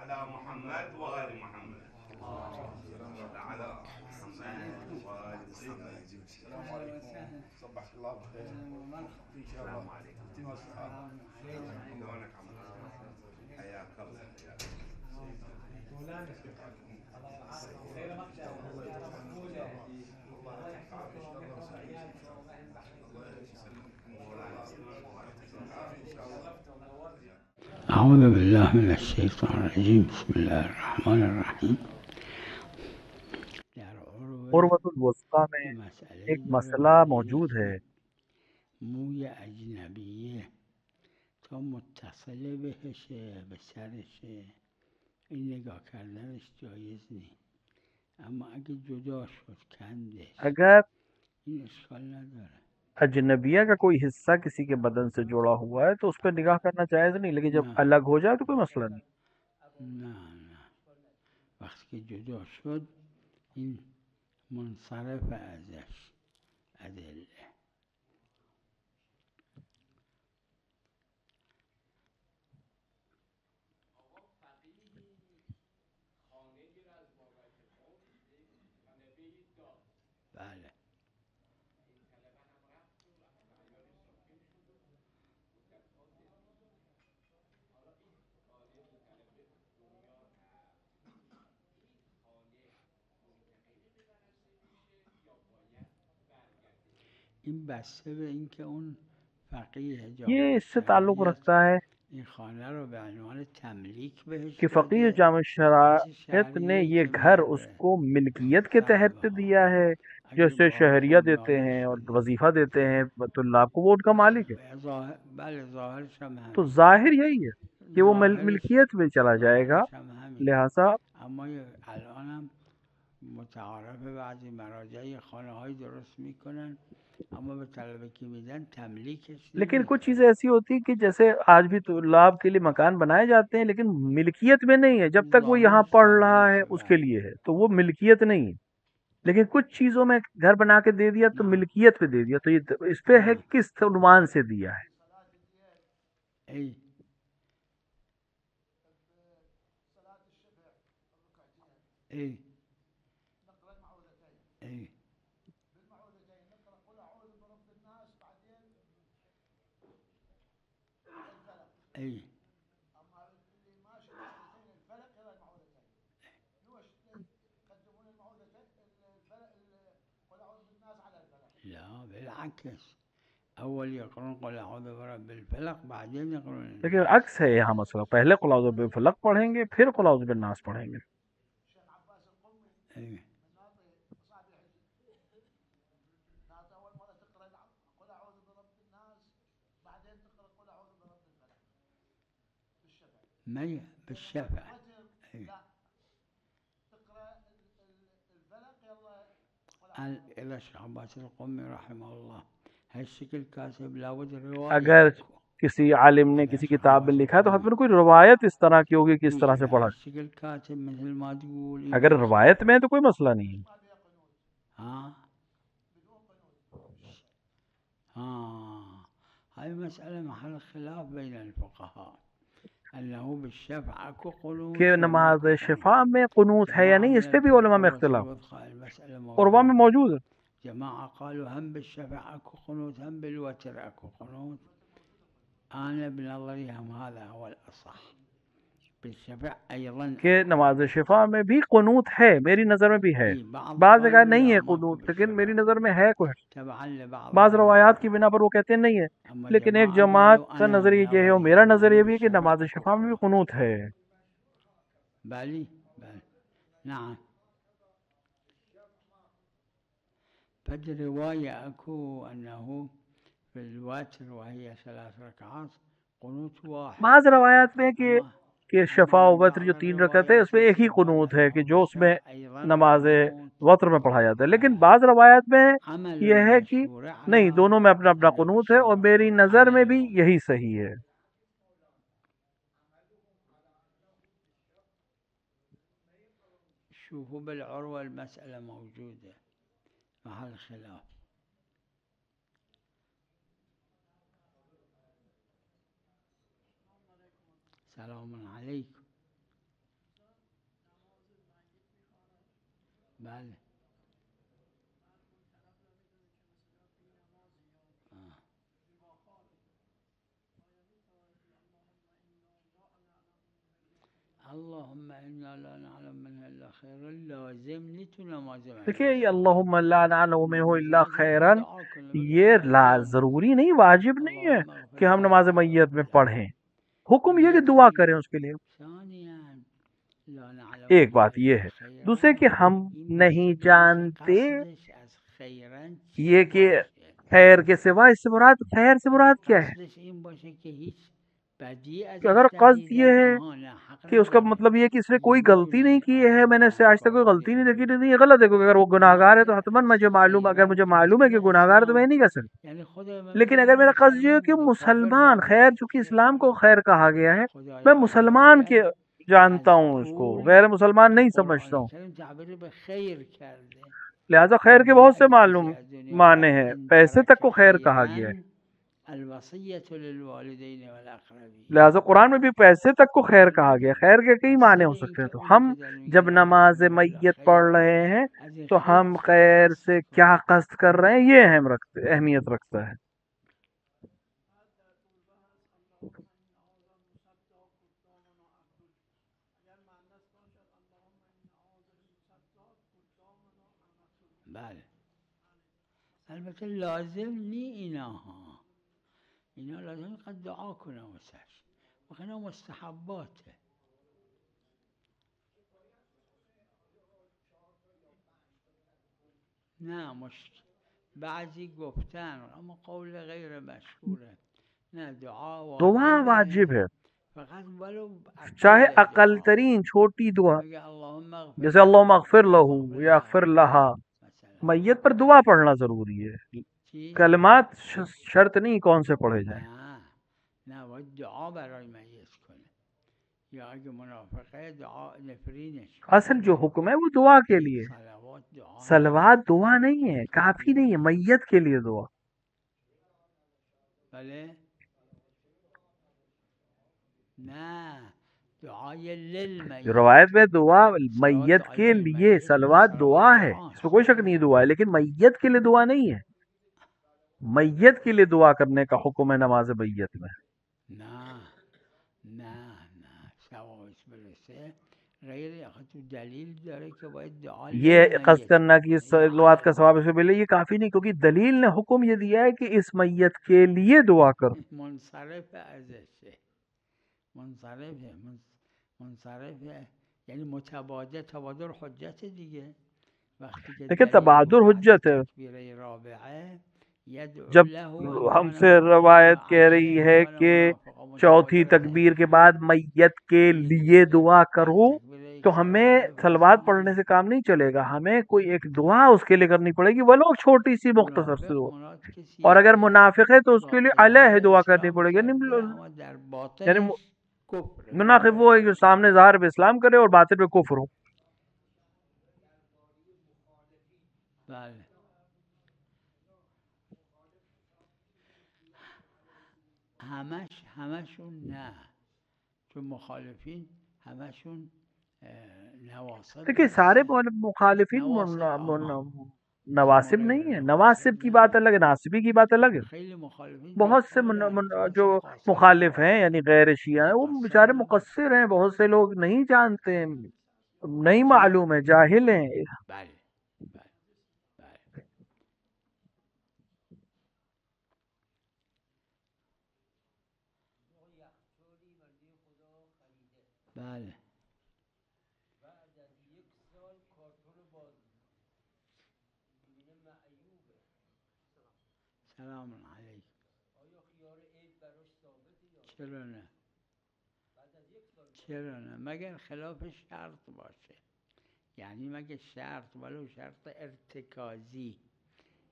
على محمد وآل محمد. صل على محمد وآل محمد. السلام عليكم، صبحك الله بخير. السلام عليكم. عليكم. شلونك عمو؟ حياك الله حياك أعوذ بالله من الشيطان الرجيم. بسم الله الرحمن الرحیم. عروۃ الوثقی میں ایک مسئلہ موجود ہے. موی اجنبیه تا متصل بهشه به سرشه این نگاه کردنش جایز نیست، اما اگه جدا شد کندش اگر این اشکال نداره. اجنبیہ کا کوئی حصہ کسی کے بدن سے جوڑا ہوا ہے تو اس پہ نگاہ کرنا جائز نہیں، لیکن جب نه الگ ہو جائے تو کوئی مسئلہ نہیں. نه وقتی که جدا شد این منصرف ازش ادله. بله این بسته به اینکه اون فقیه یہ جامع اس سے تعلق شرایط رکھتا ہے این خانه رو به عنوان تملیک بهش کہ فقیہ داده، جامع مثل شرائط نے شهریه‌ای یہ که گھر میده اس به کو ملکیت کے صاحب تحت حال. دیا ہے، اگه جیسے با شہریہ دیتے ہیں خانواده‌اش اور بده. وظیفہ دیتے ہیں طلاب کو، وہ ان کا مالک ہے. بله ظاهرش هم تو همین، ظاہر یہی ہے کہ وہ ظاهرش ملکیت میں چلا جائے گا، ظاهرش هم همینه. لہٰذا اما الان هم متعارف بعضی مراجع خانه های درست میکنن اما به طلبه که میدن تملیکش لیکن کچھ نمیکنن. چیزیں ایسی ہوتی ہیں کہ جیسے آج بھی طلاب کے لیے مکان بنائے جاتے ہیں لیکن ملکیت میں نہیں ہے، جب تک وہ یہاں ظاهرش پڑھ رہا ہے تملیکه. اس کے بله لیے ہے تو وہ ملکیت نہیں ہے. لیکن کچھ چیزوں میں گھر بنا کے دے دیا تو نه ملکیت پہ دے دیا، تو یہ اس پہ ہے نه کس عنوان سے دیا ہے. ای ای ای ای لا بالعكس، اول يقرون قل اعوذ برب الفلق بعدين يقرون لیکن الناس. عکس ہے یہاں مسئلہ، پہلے قل اعوذ بالفلق پڑھیں گے پھر قل اعوذ بالناس پڑھیں گے. ای مي بالشفع. ای الى شيخ عباس القمي رحمه الله هالشكل كاتب لابد رواية اگر اكو. کسی عالم نے الى کسی شيخ کتاب میں عباس لکھا ہے تو القمي حتماً کوئی روایت اس طرح کی ہوگی کہ اس طرح سے اذا پڑھا. هالشكل كاتب مثل ما تقول اگر يجوز. روایت میں ہے تو کوئی مسئلہ نہیں ہے. ها ها هاي مسألة محل خلاف بين الفقهاء أنه بالشفع أكو کہ قنوت ولا نماز أكو قنوت. شفاء میں قنوت ہے یا جماعة نہیں، من اس پہ بھی علماء میں العروة اختلاف. الوثقى المسألة قربا میں موجودة. موجود ہے. جماعة قالوا هم بالشفع أكو قنوت هم بالوتر أكو قنوت. أنا بنظري هم هذا هو الأصح. بالشفع أيضا کہ أكو. نماز شفا میں بھی قنوت ہے، میری نظر میں بھی ہے. إيه بعض بعض جگہ قالوا نہیں لا ہے ماكو قنوت، لیکن میری بالشفع نظر میں ہے کوئی. تبعا لبعض بعض روایات کی العلماء. بنا پر وہ کہتے ہیں نہیں ہے. أما لیکن ایک جماعة جماعت قالوا کا أنا نظریہ یہ ہے اور بنظري میرا أنه نظریہ بھی ہے کہ بالشفع نماز أكو شفا میں بھی قنوت. قنوت ہے. بالي بالي نعم. فد رواية أكو أنه في الوتر وهي 3 ركعات قنوت واحد. بعض روایات میں ہے أما کہ شفا و أما وتر بعض جو 3 رکعتیں اس الروايات میں ایک ہی استفاد قنوت ہے کہ أنه جو اس میں بالشفع أيضا نماز قنوت. وتر میں پڑھا جاتا ہے. لیکن بعض روایات میں عمل یہ ہے کہ المشهور نہیں، على دونوں میں اپنا اپنا أنه قنوت ہے اور بالشفع میری قنوت نظر میں بھی عملهم. یہی صحیح ہے. شوفوا بالعروة المسألة موجودة محل خلاف. سلام عليكم. اللهم انا لا نعلم منها الا خيرا لازم نہیں تو نماز میں دیکھیے یہ اللہم لا نعلم منہ الا خیرا یہ ضروری نہیں، واجب نہیں ہے کہ ہم نماز میت میں پڑھیں، حکم یہ کہ دعا کریں اس کے لیے۔ ایک بات یہ ہے، دوسرے کہ ہم نہیں جانتے یہ کہ خیر کے سوا، اس سے مراد خیر سے مراد کیا ہے؟ کہ اگر قصد یہ ہے کہ اس کا مطلب یہ ہے کہ اس نے کوئی غلطی نہیں کی ہے، میں نے اس سے آج تک کوئی غلطی نہیں دیکھی، نہیں، یہ غلط ہے، کیونکہ اگر وہ گناہ گار ہے تو حتماً مجھے معلوم، اگر مجھے معلوم ہے کہ گناہ گار ہے تو میں نہیں کر سکتا۔ لیکن اگر میرا قصد یہ ہے کہ مسلمان، خیر چونکہ اسلام کو خیر کہا گیا ہے، میں مسلمان کے جانتا ہوں، اس کو غیر مسلمان نہیں سمجھتا ہوں، لہذا خیر کے بہت سے معلوم معنی ہیں، پیسے تک کو خیر کہا گیا ہے، لہذا قرآن میں بھی پیسے تک کو خیر کہا گیا، خیر کے کئی معنی ہو سکتے ہیں۔ تو ہم جب نماز میت پڑھ رہے ہیں تو ہم خیر سے کیا قصد کر رہے ہیں، یہ اہمیت رکھتا ہے۔ بله البته لازم نی ایناها، اینا لازم قد دعا کنم واسش، اینا مستحباته. نه بعضی گفتن اما قول غیر مشهوره، نه دعا واجب ہے، فقط ولو چاہے اقل ترین چھوٹی دعا، جیسے اللہم اغفر لہو یا اغفر لہا، میت پر دعا پڑھنا ضروری ہے، کلمات شرط نہیں کون سے پڑھے جائیں۔ نه و دعا برای میت کنه، یا اگه منافقه دعا نفرینش کنه. اصل جو حکم ہے وہ دعا کے لیے، صلوات دعا نہیں ہے، کافی نہیں ہے، میت کے لیے دعا۔ بله نه دعای للمیت، روایت میں دعا میت کے لیے، صلوات دعا ہے، اس میں کوئی شک نہیں دعا ہے، لیکن میت کے لیے دعا نہیں ہے، میت کے لیے دعا کرنے کا حکم ہے نماز میت میں۔ نه نه نه ثوابش برسه غیر تو دلیل داره که باید دعا یہ قصد کرنا کہ اس صلوات کا ثواب اس میں ملے، یہ کافی نہیں، کیونکہ دلیل نے حکم یہ دیا ہے کہ اس میت کے لیے دعا کرو۔ منصرف ازشه، منصرف یعنی متبادر، تبادر حجت دیگه، وقتی کہ دیکھیں تبادر حجت ہے، تکبیره رابعه جب ہم سے روایت کہہ رہی ہے کہ چوتھی تکبیر کے بعد میت کے لیے دعا کرو، تو ہمیں صلوات پڑھنے سے کام نہیں چلے گا، ہمیں کوئی ایک دعا اس کے لیے کرنی پڑے گی، وہ لوگ چھوٹی سی مختصر سی دعا، اور اگر منافق ہے تو اس کے لیے علیہ دعا کرنی پڑے گی، یعنی منافق وہ ہے جو سامنے ظاہر پہ اسلام کرے اور باطن پہ کفر ہو۔ همشون نه، چون مخالفین همشون نواسب، دیکھیے سارے مخالفین نواسب نہیں ہیں، نواسب کی بات الگ ہے، ناصبی کی بات الگ ہے۔ بہت سے جو مخالف ہیں یعنی غیر شیعہ ہیں، وہ بیچارے مقصر ہیں، بہت سے لوگ نہیں جانتے ہیں، نہیں معلوم ہے، جاہل ہیں۔ بله سلام علیکم. چرا نه مگر خلاف شرط باشه، یعنی مگر شرط ولو شرط ارتکازی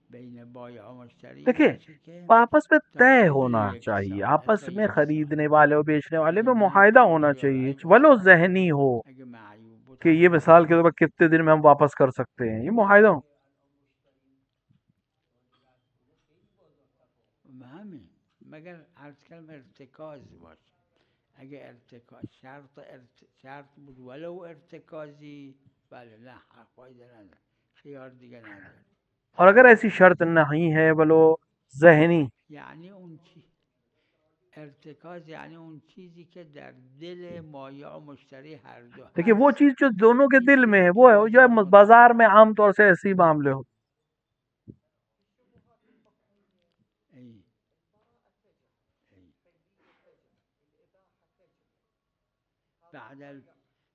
بین بایع و مشتری، دیکھیں آپس میں طے ہونا چاہیے، آپس میں خریدنے والے اور بیچنے والے میں معاہدہ ہونا چاہیے، ولو ذہنی ہو کہ یہ مثال کے طور پر کتنے دن میں ہم واپس کر سکتے ہیں، یہ معاہدہ ہو۔ همین مگر عرض کردم ارتکاز باشه، اگه ارتکاز شرط بود ولو ارتکازی، بله نه فایده نداره، خیار دیگه نداره. اور اگر ایسی شرط نہیں ہے ولو ذہنی، یعنی اون چی ارتکاز یعنی اون چیزی که در دل مایع و مشتری هر دو دیکھیے وہ هست. چیز جو دونوں کے دل میں ہے اسی وہ ہے که جو وجه بازار میں متفاوت. عام طور سے ایسے ہی معاملے ہو. ای. ای.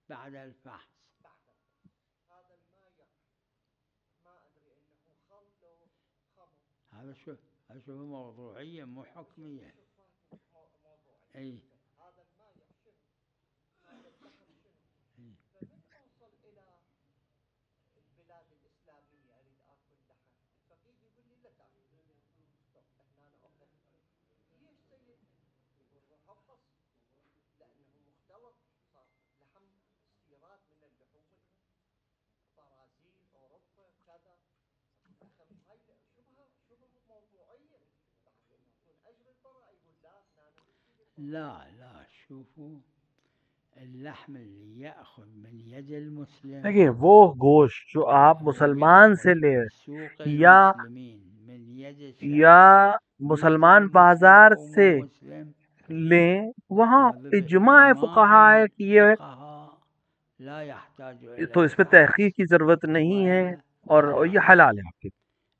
بعد الفحص. هذا شوف موضوعية مو حكمية. اي. لا شوفوا اللحم اللي يأخذ من يد المسلم دیکھیے وہ گوشت جو آپ مسلمان سے لے سوق یا المسلمين من يد یا شخص مسلمان يدري بازار مسلم سے ومو مسلم لیں وہاں هذا اجماع فقہا ہے کہ یہ الفقهاء لا يحتاج إلى تو اس پہ الفحص. تحقیق کی ضرورت نہیں ہے اور یہ حلال ہے آپ کے.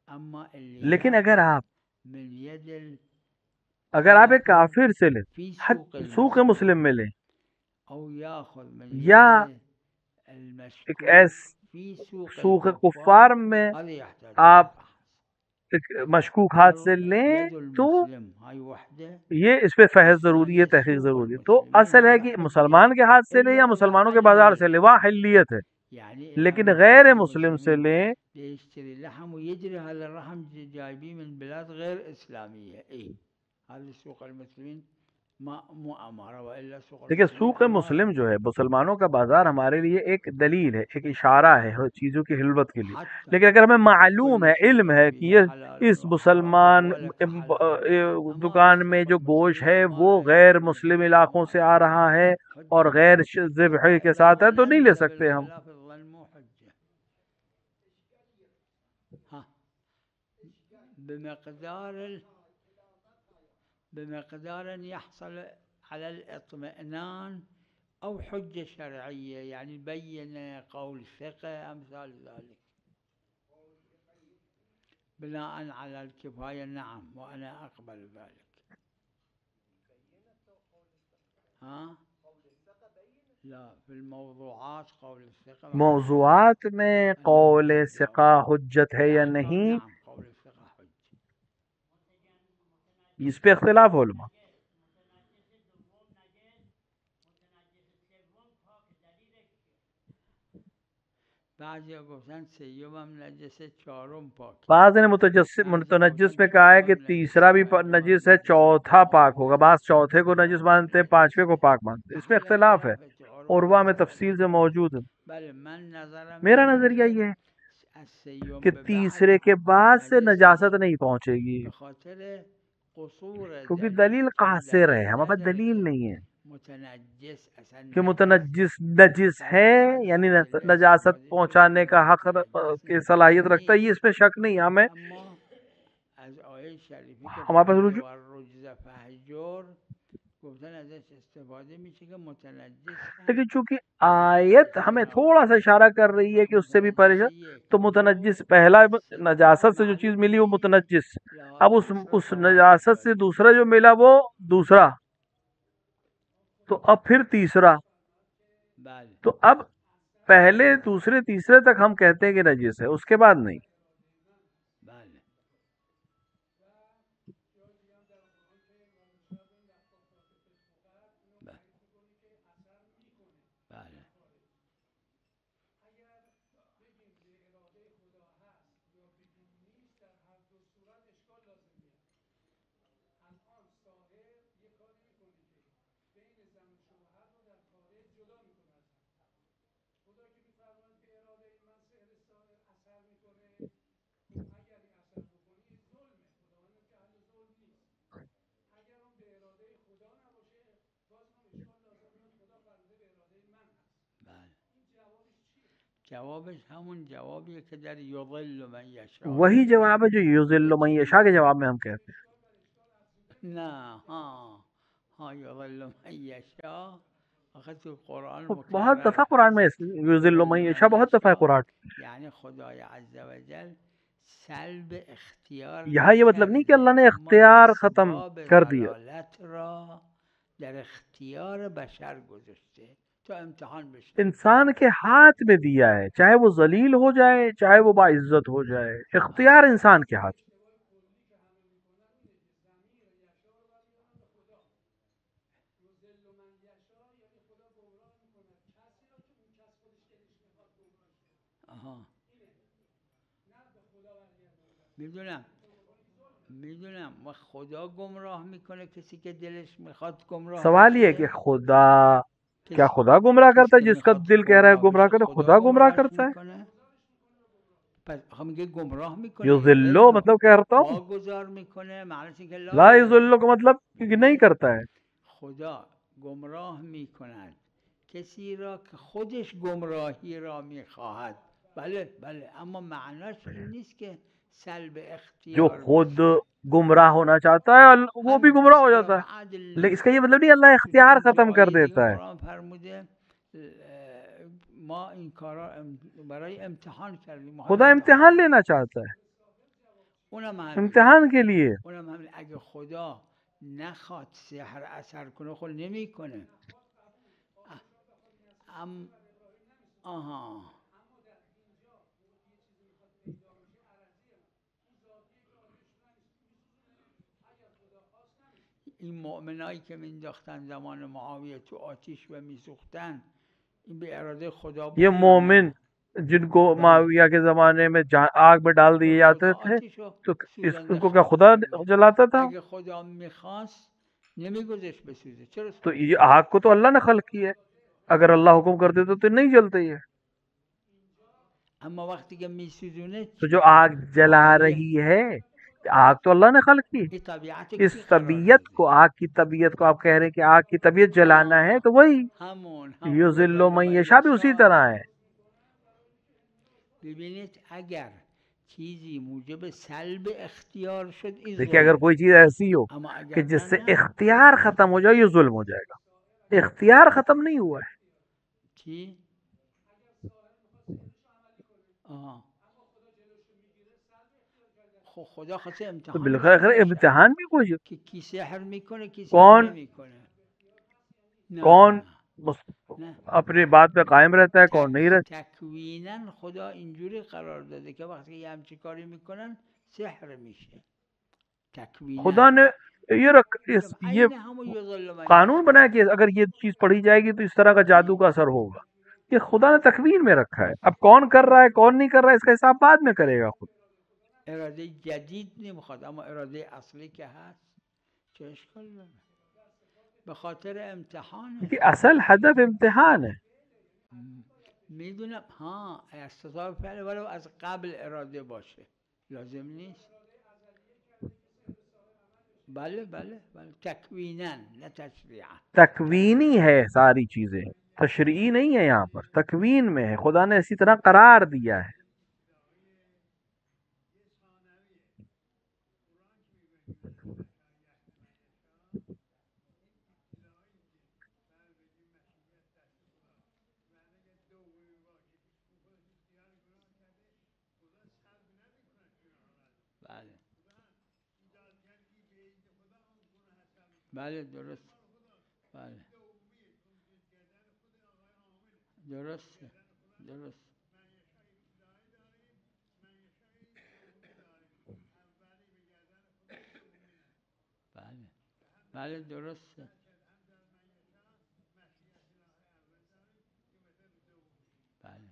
أما اللي لیکن اگر يأخذ آپ من يد ایک کافر سے لیں في سوق مسلم میں لیں أو يأخذ من یا يد ایک المشكوك في سوق الكفار کفار میں هذا يحتاج آپ إلى الفحص. ایک مشکوک ہاتھ سے لیں يد تو المسلم هاي وحده. یہ اس پہ فحص ضروری ہے، تحقیق ضروری ہے. تو اصل ہے کہ مسلمان کے ہاتھ سے لیں یا مسلمانوں کے بازار سے لیں وہاں حلیت ہے، يعني لیکن إذا غیر سوق مسلم سے المسلمين لیں يشتري لحم ويجري هذا اللحم جايبيه من بلاد غير إسلامية. إيه هذا سوق المسلمين مو أمارة وإلا سوق دیکھیے المسلمين سوق مسلم جو ہے مسلمانوں کا بازار ہمارے لیے ایک دلیل ہے، ایک اشارہ ہے چیزوں کی حلوت کے لیے. حتى لیکن اگر ہمیں معلوم ہے، علم ہے کہ یہ اس مسلمان دکان میں جو گوشت ہے وہ غیر مسلم علاقوں سے آ رہا ہے اور غیر ذبح کے ساتھ ہے تو نہیں لے سکتے ہم. بمقدار يحصل على الاطمئنان أو حجة شرعية يعني بينة قول ثقة أمثال ذلك بناء على الكفاية. نعم وأنا أقبل ذلك. ها لا في الموضوعات قول الثقة موضوعات میں قول ثقہ حجت ہے یا نہیں نعم قول الثقة حجة. اس پہ اختلاف علماء. بعضی گفتن سیوم نجسه چهارم پاک. بعض نے متنجس میں کہا ہے کہ تیسرا بھی نجس ہے، چوتھا پاک ہوگا. بعض چوتھے کو نجس مانتے ہیں، پانچویں کو پاک مانتے ہیں. اس میں اختلاف ہے، عروا میں تفصیل سے موجود ہے. میرا نظریہ یہ ہے کہ تیسرے کے بعد سے نجاست نہیں پہنچے گی، کیونکہ دلیل قاصر ہے، ہمارے پاس دلیل نہیں ہے کہ متنجس نجس ہے یعنی نجاست پہنچانے کا حق کی صلاحیت رکھتا ہے. یہ اس میں شک نہیں. ہمیں ہمارے پاس رجوع لیکن چونکہ آیت ہمیں تھوڑا سا اشارہ کر رہی ہے کہ اس سے بھی پریشان، تو متنجس پہلا نجاست سے جو چیز ملی وہ متنجس، اب اس نجاست سے دوسرا جو ملا وہ دوسرا، تو اب پھر تیسرا، تو اب پہلے دوسرے تیسرے تک ہم کہتے ہیں کہ نجس ہے، اس کے بعد نہیں. جوابش همون جوابیه که در یضل من یشاء. وہی جواب ہے جو یضل من یشاء کے جواب میں ہم کہتے ہیں. نه ها ہاں یضل من یشاء آخر تو قرآن بہت دفعہ مکرر قرآن میں هست یذل من یشاء بہت دفعہ ہے قرآن. یعنی خدای عز و جل سلب اختیار یہاں یہ مطلب نہیں کہ اللہ نے نکرده، اما اختیار ختم اسباب کر دیا. ضلالت را در اختیار بشر گذاشته تا امتحان بشه. انسان کے ہاتھ میں دیا ہے، چاہے وہ ذلیل ہو جائے چاہے وہ باعزت ہو جائے، اختیار انسان کے ہاتھ میں. آها میدونم و خدا گمراه میکنه کسی که دلش میخواد گمراه سوال یہ ہے کہ خدا کیا خدا گمراہ کرتا ہے؟ جس کا دل کہہ رہا ہے گمراہ کرے، خدا گمراہ کرتا ہے. ہم یہ گمراہ میکنه یذلو مطلب کرتا ہوں، واگذار میکنه معنیش اینه که لا یذلو کا مطلب کہ نہیں کرتا ہے. خدا گمراه میکند کسی را که خودش گمراهی را میخواهد. بله بله، اما معناش این نیست که سلب اختیار جو خود گمراہ ہونا چاہتا ہے وہ بھی گمراہ ہو جاتا ہے، لیکن اس کا یہ مطلب نہیں اللہ اختیار ختم کر دیتا ہے. قرآن فرموده ما این کارا برای امتحان کردیم. خدا امتحان لینا چاہتا ہے، اونم امتحان کے لیے. اونم همین اگه خدا نخواد سحر اثر کنه خود نمیکنه. آها این مؤمنایی که مینداختن زمان معاویه تو آتیش و میسوختن این به اراده خدا بود. یہ مومن جن کو معاویہ کے زمانے میں آگ میں ڈال دیے جاتے تھے تو ان کو کیا خدا جلاتا تھا؟ اگه خدا میخواست نمیگذاشت بسوزه. چرا؟ تو یہ آگ کو تو اللہ نے خلق کی ہے، اگر اللہ حکم کر دیتا تو نہیں جلتے یہ. اما وقتی که میسوزونه تو جو آگ جلا رہی ہے آگ تو اللہ نے خلق کی. اس طبیعت کو، آگ کی طبیعت کو آپ کہہ رہے ہیں کہ آگ کی طبیعت جلانا ہے، تو وہی یذل من یشاء بھی اسی طرح ہے. ببینید اگر چیزی موجب سلب اختیار شد این دیکھیں اگر کوئی چیز ایسی ہو کہ جس سے اختیار ختم ہو جائے یہ ظلم ہو جائے گا. اختیار ختم نہیں ہوا ہے. چی؟ خدا خواسته تو امتحان بالخیر امتحان بھی کچھ که کی سحر میکنه کی کون سحر نمیکنه. کون اپنی بات پہ قائم رہتا ہے کون نہیں رہتا. تکویناً خدا اینجوری قرار داده که وقتی یه همچی کاری میکنن سحر میشه. تکویناً خدا نے یہ قانون بنایا کہ اگر یہ چیز پڑھی جائے گی تو اس طرح کا جادو کا اثر ہوگا. یہ خدا نے تکوین میں رکھا ہے. اب کون کر رہا ہے کون نہیں کر رہا ہے اس کا حساب بعد میں کرے گا خود. اراده جدید نمیخواد اما اراده اصلی که هست چه اشکال داره؟ به خاطر امتحانه. کہ اصل هدف امتحان ہے. میدونم ها استثار فعل ولو از قبل اراده باشه لازم نیست. بله بله بله تکوینا نه تشریعا. تکوینی ہے ساری چیزیں، تشریعی نہیں ہے. یہاں پر تکوین میں ہے، خدا نے اسی طرح قرار دیا ہے. بله درست. بله درسته درست. بله بله درسته. بله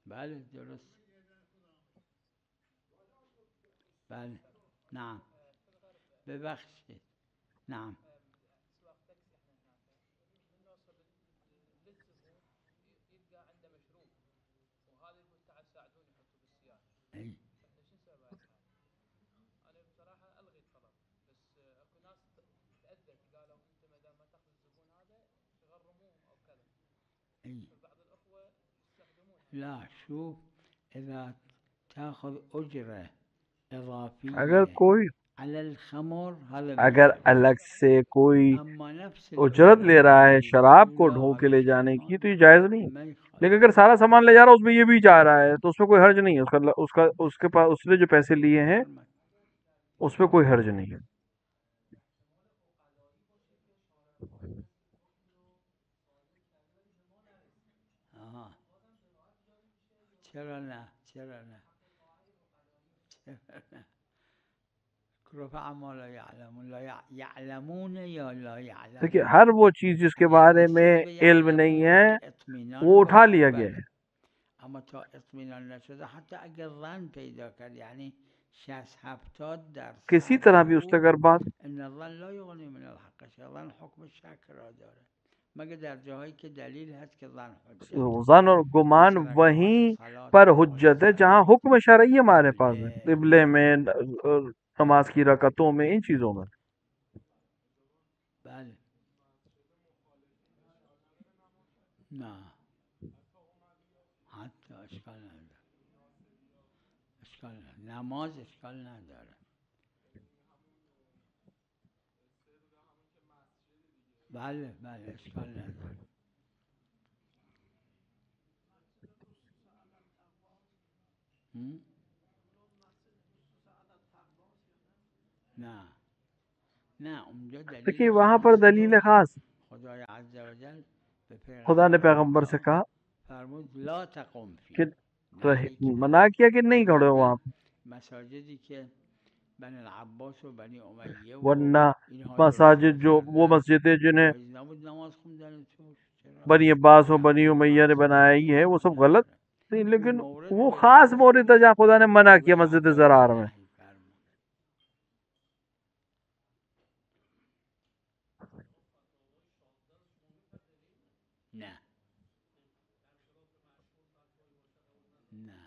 بله درست. بله نعم ببخشید. نعم لا شوف اذا تاخذ اجره اضافيه اگر کوئی على الخمر هذا اگر ماشي، الگ سے کوئی اما نفس اجرت لے رہا ہے الأجرة شراب کو الأولى ڈھو کے هذا لے شيء جانے کی تو یہ ماشي جائز نہیں ہے. ما يخالف. لیکن اگر سارا سامان لے جا رہا ہے اس میں یہ بھی جا رہا ہے تو اس میں کوئی حرج نہیں ہے. اس کے پاس اس نے جو پیسے لیے ہیں اس میں کوئی حرج نہیں ہے. آها. چرا نه رفع ما لا يعلمون لا يعلمون یا لا يعلمون. دیکھیے ہر وہ چیز جس کے بارے میں علم نہیں ہے وہ اٹھا لیا گیا ہے. اما تا اطمینان نشده حتی اگر ظن پیدا کرد یعنی 60-70% کسی طرح بھی اس سے اگر بات ان الظن لا یغنی من الحق شیئا، ظن حکم شک را داره مگر در جاهایی که دلیل هست که ظن حجت. ظن اور گمان وہیں پر حجت ہے جہاں حکم شرعی ہمارے پاس ہے، قبلے میں، نماز کی رکعتوں میں، ان چیزوں میں. بله نه حتی اشکال نداره، اشکال نداره، نماز اشکال نداره. بله اشکال نداره. نه اونجا دیکھیے دلیل وہاں پر خاص دلیل رو خاص خدای عز و جل به خدا نے پیغمبر سے کہا فرمود لا تقم کہ فی منع کیا کہ نہیں کھڑے ہو وہاں. مساجدی که بنی العباس و بنی امیه و ورنہ اینها مساجد جو وہ مسجدیں جنہیں جایز نبود نماز خوندن توش. چرا؟ بنی عباس و بنی امیہ نے بنائی ہے وہ سب غلط نہیں، لیکن وہ خاص مورد ہے جہاں خدا نے منع کیا مسجد زرار میں. نه نه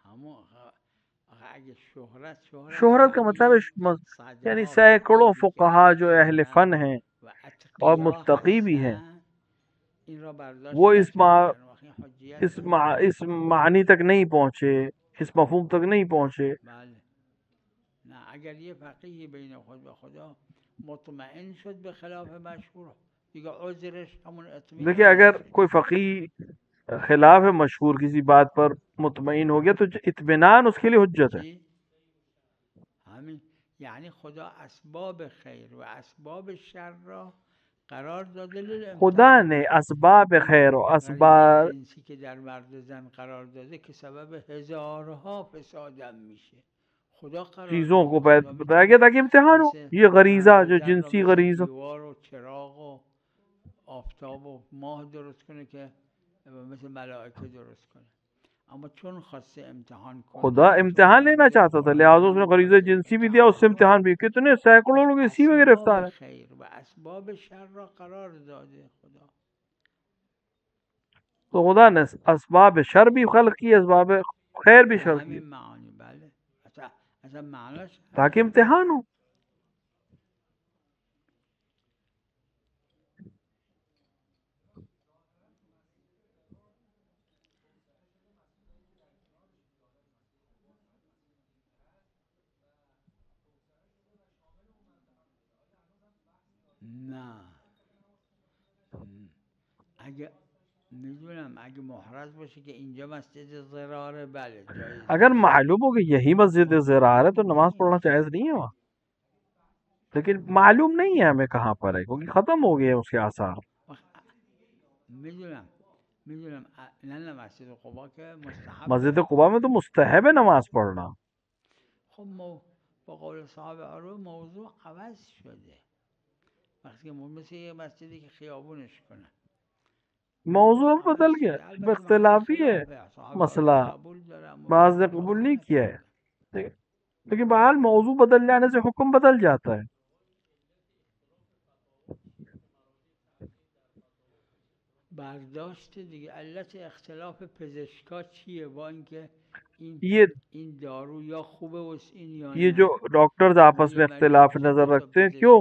همون اگه شہرت کا مطلب ہے یعنی سینکڑوں فقہا جو اہل فن ہیں اور متقی بھی ہیں وہ اس معنی تک نہیں پہنچے، اس مفہوم تک نہیں پہنچے. نه اگر یه فقیهی بین خود به خدا مطمئن شد به خلاف مشهور دیگه عذرش همون اطمینان. دیکھیں اگر کوئی فقیہ خلاف مشہور کسی بات پر مطمئن ہو گیا تو اطمینان اس کے لیے حجت ہے. همین یعنی خدا اسباب خیر و اسباب شر را قرار داده للامتحان. خدا نے اسباب خیر و اسباب جنسی که در مرد و زن قرار داده که سبب هزارها فسادم میشه خدا قرار چیزوں کو بتایا گیا تاکہ امتحان ہو. یہ غریزہ جو جنسی غریزہ دیوار و چراغ و آفتاب و ماه درست کنه که مثل ملائکه درست کنه، اما چون خواسته امتحان کنه خدا امتحان لینا چاہتا تھا لہٰذا اس نے غریزہ جنسی بھی دیا، اس سے امتحان بھی. کتنے سینکڑوں لوگ اسی میں گرفتار ہیں. خیر و اسباب شر را قرار داده خدا. تو خدا نے اسباب شر بھی خلق کی، اسباب خیر بھی خلق کی همین معانی. بله اصلا معناش تاکہ امتحان ہو. نه اگه میدونم اگه محرز باشه که اینجا مسجد ضراره بله جایز. اگر معلوم ہو کہ یہی مسجد زرار ہے تو نماز پڑھنا جائز نہیں ہے وہاں، لیکن معلوم نہیں ہے ہمیں کہاں پر ہے کیونکہ ختم ہو گئے اس کے آثار. میدونم نه مسجد قبا که مستحب. مسجد قبا میں تو مستحب ہے نماز پڑھنا. خب با قول صاحب عروض موضوع عوض شده وقتی مثل یه مسجدی که خیابونش کنه موضوع بدل گیا، اختلافی ہے مسئلہ، بعض نے قبول نہیں کیا ہے، لیکن بہرحال موضوع بدل جانے سے حکم بدل جاتا ہے. برداشت دیگه. علت اختلاف پزشکا چیه با اینکه این دارو یا خوبه و این یا نه؟ یہ جو ڈاکٹرز آپس میں اختلاف نظر رکھتے ہیں کیوں؟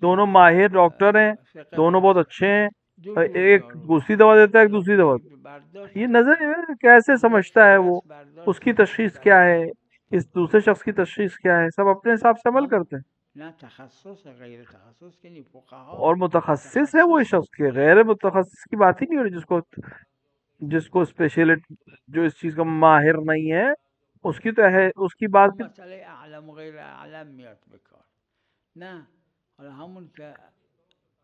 دونوں ماہر ڈاکٹر ہیں، دونوں بہت اچھے ہیں، ایک دوسری دوا دیتا ہے ایک دوسری دوا. یہ نظر کیسے سمجھتا ہے وہ، اس کی تشخیص کیا ہے، اس دوسرے شخص کی تشخیص کیا ہے؟ سب اپنے حساب سے عمل کرتے ہیں. نہ تخصص ہے، غیر تخصص کے لیے فقہا اور متخصص ہے وہی شخص کے، غیر متخصص کی بات ہی نہیں ہو رہی. جس کو اسپیشلٹ، جو اس چیز کا ماہر نہیں ہے، اس کی تو ہے، اس کی بات بھی. مسئلہ اعلم غیر اعلم میاد بکار نہ، اور ہم ان کا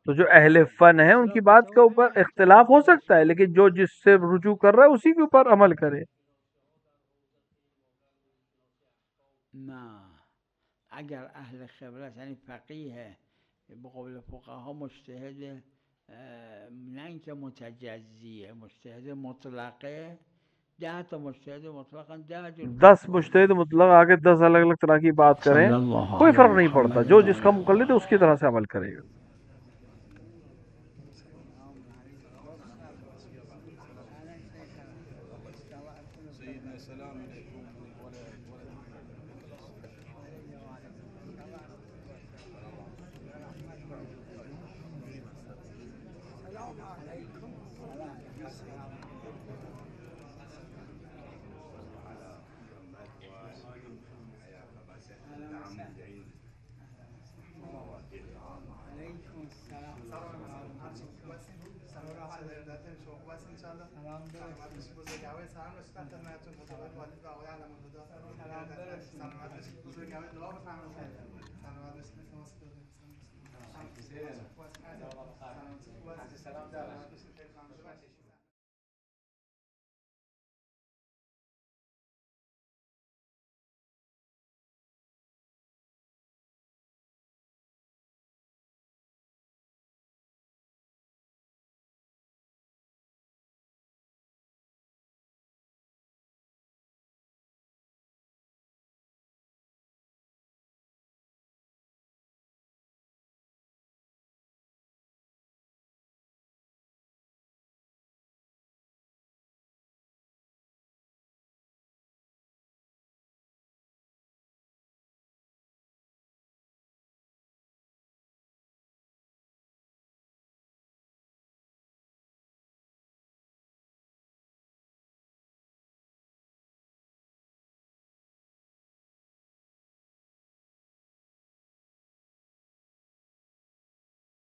تو جو اہل فن ہے ان کی بات کے اوپر اختلاف ہو سکتا ہے، لیکن جو جس سے رجوع کر رہا ہے اسی کے اوپر عمل کرے. نہ اگر اہل خبرت یعنی فقیہ ہے بقول فقہا مجتہد نہ اینکہ متجزی ہے، مجتہد مطلق ہے. 10 تو مجتہد مطلقاً 10 مجتہد مطلق آگے 10 الگ الگ طرح کی بات کریں، کوئی فرق نہیں پڑتا، جو جس کا مقلد ہے اس کی طرح سے عمل کرے گا. سيدنا سلام عليكم سلام